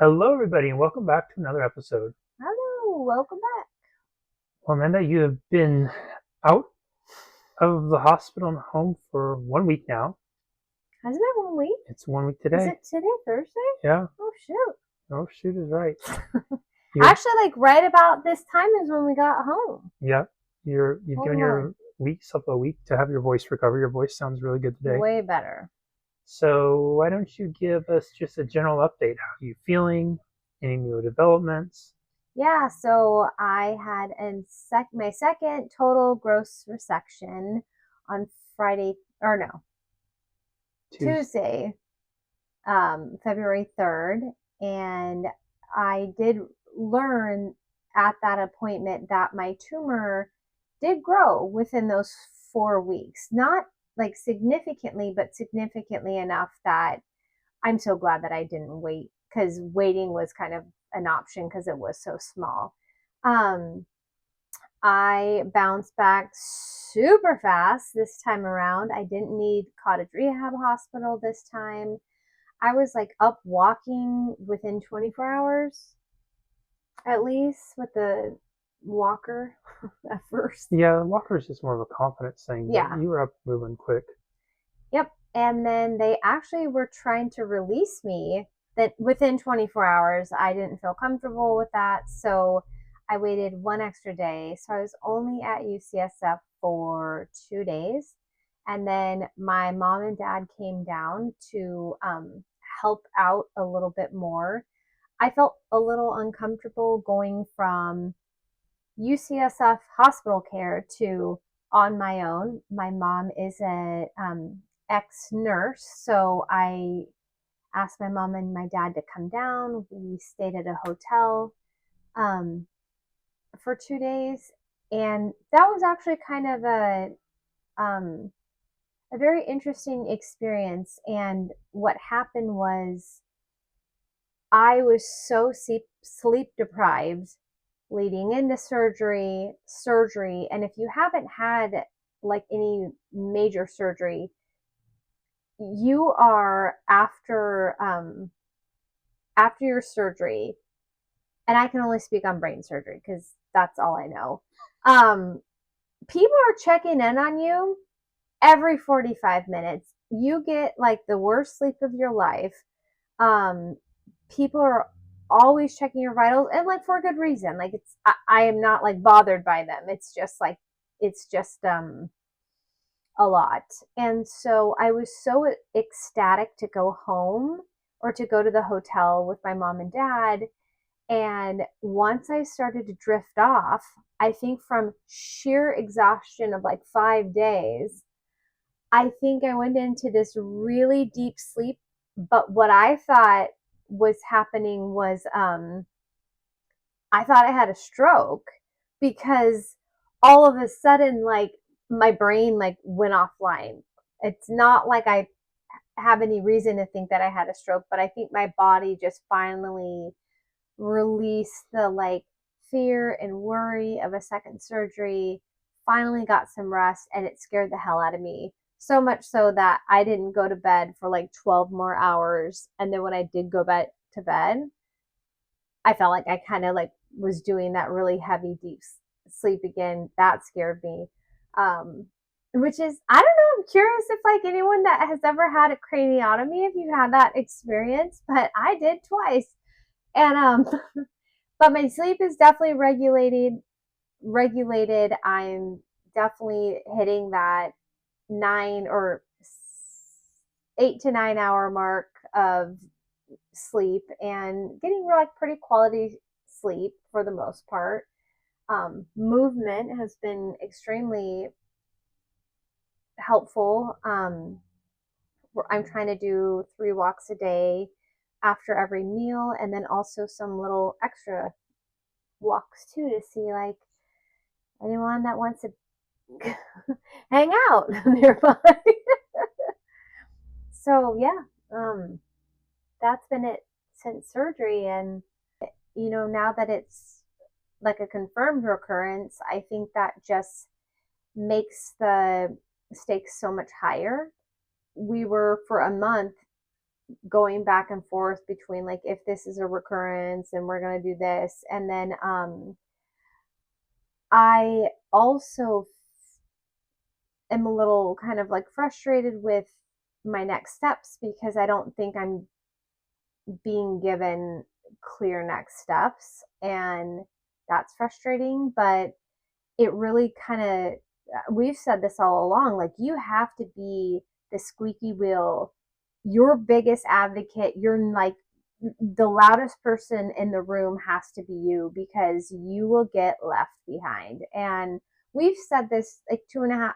Hello, everybody, and welcome back to another episode. Hello, welcome back. Well, Amanda, you have been out of the hospital and home for 1 week now. Has it been 1 week? It's 1 week Is today. it today, Thursday? Yeah. Oh, shoot. Oh, shoot is right. Actually, right about this time is when we got home. Yeah. You've given yourself a week to have your voice recover. Your voice sounds really good today. Way better. So why don't you give us just a general update? How are you feeling? Any new developments? Yeah, so I had my second total gross resection on Tuesday, February 3rd. And I did learn at that appointment that my tumor did grow within those 4 weeks. Not like significantly, but significantly enough that I'm so glad that I didn't wait, because waiting was kind of an option because it was so small. I bounced back super fast this time around. I didn't need cottage rehab hospital this time. I was like up walking within 24 hours at least with the walker at first. Yeah, the walker is just more of a confidence thing. Yeah. You were up moving quick. Yep. And then they actually were trying to release me that within 24 hours. I didn't feel comfortable with that. So I waited one extra day. So I was only at UCSF for 2 days. And then my mom and dad came down to help out a little bit more. I felt a little uncomfortable going from UCSF hospital care to on my own. My mom is a ex-nurse, so I asked my mom and my dad to come down. We stayed at a hotel for 2 days, and that was actually kind of a very interesting experience. And what happened was I was so sleep deprived leading into surgery, and if you haven't had like any major surgery, you are after your surgery, and I can only speak on brain surgery because that's all I know. People are checking in on you every 45 minutes. You get like the worst sleep of your life. People are always checking your vitals, and like for a good reason. Like I am not like bothered by them. It's just a lot. And so I was so ecstatic to go home or to go to the hotel with my mom and dad. And once I started to drift off, I think from sheer exhaustion of like 5 days, I think I went into this really deep sleep. But what I thought was happening was I thought I had a stroke, because all of a sudden, like, my brain like went offline. It's not like I have any reason to think that I had a stroke, but I think my body just finally released the like fear and worry of a second surgery, finally got some rest, and it scared the hell out of me. So much so that I didn't go to bed for like 12 more hours. And then when I did go to bed, I felt like I kind of like was doing that really heavy, deep sleep again. That scared me. Which is, I don't know, I'm curious if like anyone that has ever had a craniotomy, if you've had that experience, but I did twice. And but my sleep is definitely regulated. I'm definitely hitting that 8 to 9 hour mark of sleep, and getting like pretty quality sleep for the most part. Movement has been extremely helpful. I'm trying to do 3 walks a day after every meal, and then also some little extra walks too, to see like anyone that wants to hang out nearby. So yeah, that's been it since surgery. And now that it's like a confirmed recurrence, I think that just makes the stakes so much higher. We were for a month going back and forth between like if this is a recurrence and we're going to do this. And then I also am a little kind of like frustrated with my next steps because I don't think I'm being given clear next steps, and that's frustrating. But it really kind of, we've said this all along, like you have to be the squeaky wheel, your biggest advocate. You're like the loudest person in the room has to be you, because you will get left behind. And we've said this like 2.5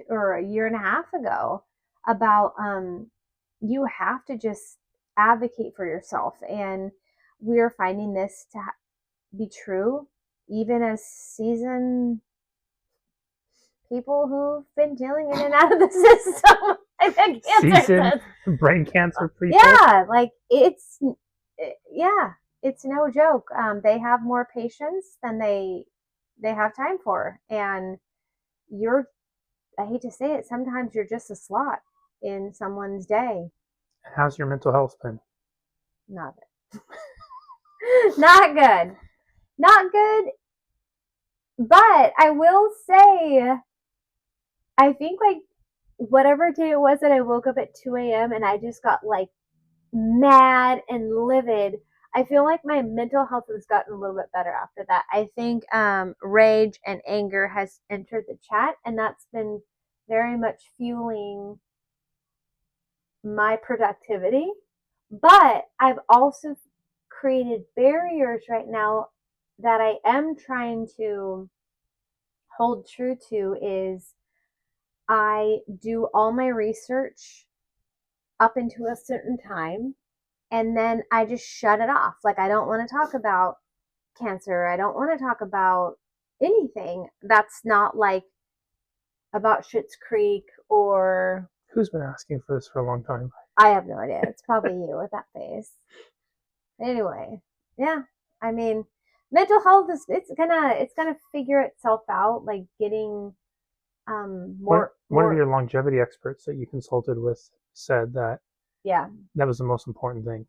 or a year and a half ago about you have to just advocate for yourself. And we're finding this to be true even as seasoned people who've been dealing in and out of the system. I think seasoned brain cancer people. Yeah, like yeah, it's no joke. They have more patients than they have time for, and you're, I hate to say it, sometimes you're just a slot in someone's day. How's your mental health been? Not good. Not good. Not good. But I will say, I think like whatever day it was that I woke up at 2 a.m. and I just got like mad and livid, I feel like my mental health has gotten a little bit better after that. I think rage and anger has entered the chat, and that's been very much fueling my productivity. But I've also created barriers right now that I am trying to hold true to. Is I do all my research up into a certain time, and then I just shut it off. Like, I don't want to talk about cancer. I don't want to talk about anything that's not like about Schitt's Creek or. Who's been asking for this for a long time? I have no idea. It's probably you with that face. Anyway, yeah. I mean, mental health is, it's gonna figure itself out. Like getting one of your longevity experts that you consulted with said that yeah, that was the most important thing.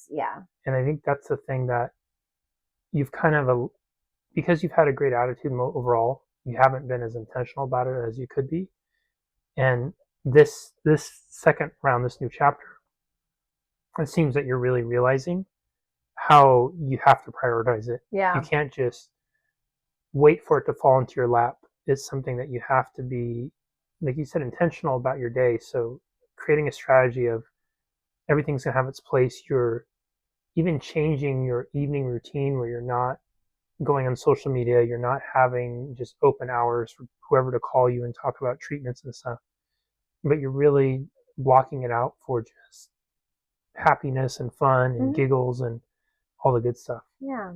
Yeah. And I think that's the thing that you've kind of, because you've had a great attitude overall, you haven't been as intentional about it as you could be. And this second round, this new chapter, it seems that you're really realizing how you have to prioritize it. Yeah. You can't just wait for it to fall into your lap. It's something that you have to be, like you said, intentional about your day. So creating a strategy of everything's going to have its place. You're even changing your evening routine where you're not going on social media. You're not having just open hours for whoever to call you and talk about treatments and stuff. But you're really blocking it out for just happiness and fun and giggles and all the good stuff. Yeah.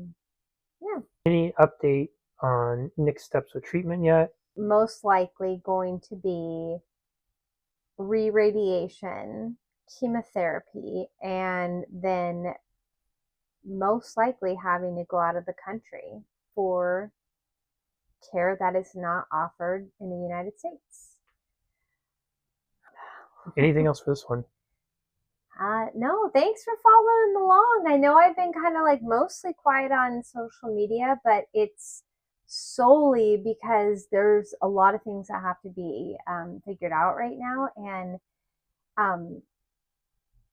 Yeah. Any update on next steps with treatment yet? Most likely going to be re-radiation, chemotherapy, and then most likely having to go out of the country for care that is not offered in the United States. Anything else for this one? No, thanks for following along. I know I've been kind of like mostly quiet on social media, but it's solely because there's a lot of things that have to be figured out right now. And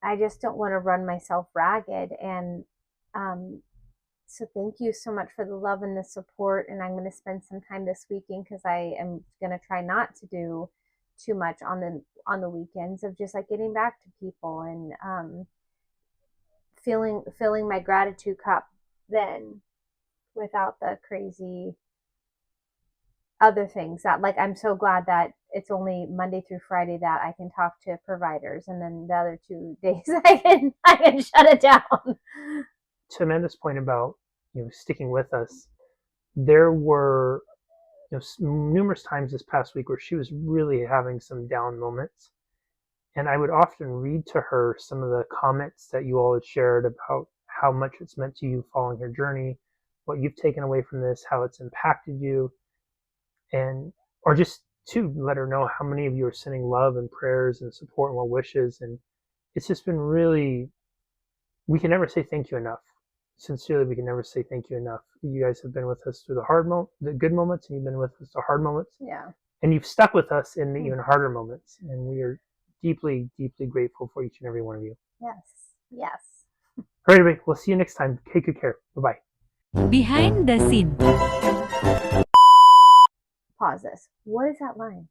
I just don't want to run myself ragged. And so thank you so much for the love and the support. And I'm going to spend some time this weekend, because I am going to try not to do too much on the weekends, of just like getting back to people and filling my gratitude cup then, without the crazy other things. That, like, I'm so glad that it's only Monday through Friday that I can talk to providers, and then the other 2 days I can shut it down. To Amanda's point about sticking with us, there were numerous times this past week where she was really having some down moments, and I would often read to her some of the comments that you all had shared about how much it's meant to you following her journey, what you've taken away from this, how it's impacted you, and or just to let her know how many of you are sending love and prayers and support and well wishes. And it's just been really, we can never say thank you enough. Sincerely, we can never say thank you enough. You guys have been with us through the good moments, and you've been with us the hard moments, Yeah. and you've stuck with us in the even harder moments. And we are deeply, deeply grateful for each and every one of you. Yes. Yes. All right, everybody. We'll see you next time. Take good care. Bye bye. Behind the scene. Pause this. What is that line?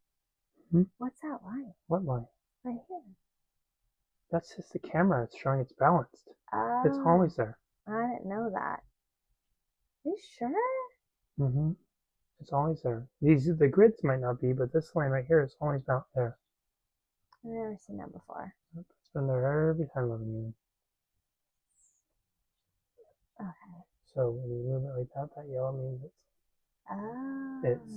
Hmm? What's that line? What line? Right here. That's just the camera. It's showing it's balanced. It's Oh, always there. I didn't know that. Are you sure? Mm-hmm. It's always there. The grids might not be, but this line right here is always there. I've never seen that before. It's been there every time I've been. Okay. So when you move it like that, that yellow means Oh. it's